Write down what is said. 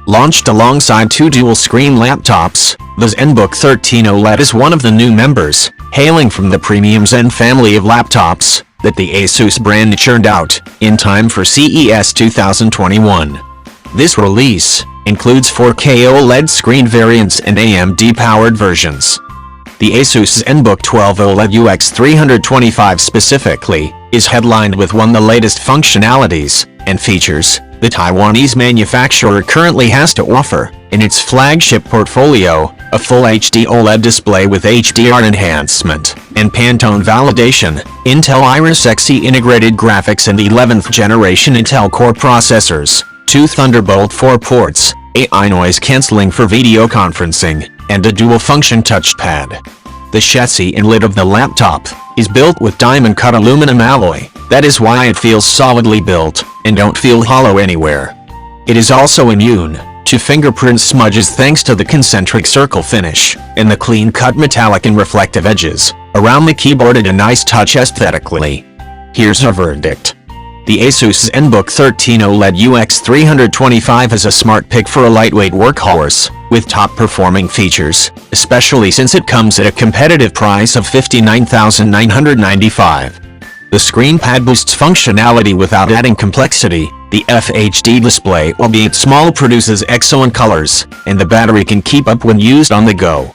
Launched alongside two dual-screen laptops, the ZenBook 13 OLED is one of the new members, hailing from the premium Zen family of laptops that the Asus brand churned out in time for CES 2021. This release includes 4K OLED screen variants and AMD-powered versions. The Asus ZenBook 12 OLED UX 325 specifically is headlined with one of the latest functionalities and features the Taiwanese manufacturer currently has to offer in its flagship portfolio, a full HD OLED display with HDR enhancement and Pantone validation, Intel Iris Xe integrated graphics and 11th generation Intel Core processors, two Thunderbolt 4 ports, AI noise cancelling for video conferencing, and a dual-function touchpad. The chassis and lid of the laptop is built with diamond-cut aluminum alloy. That is why it feels solidly built and don't feel hollow anywhere. It is also immune to fingerprint smudges thanks to the concentric circle finish and the clean-cut metallic and reflective edges around the keyboard and a nice touch aesthetically. Here's our verdict. The Asus ZenBook 13 OLED UX 325 is a smart pick for a lightweight workhorse with top-performing features, especially since it comes at a competitive price of $59,995. The screen pad boosts functionality without adding complexity. The FHD display, albeit small, produces excellent colors, and the battery can keep up when used on the go.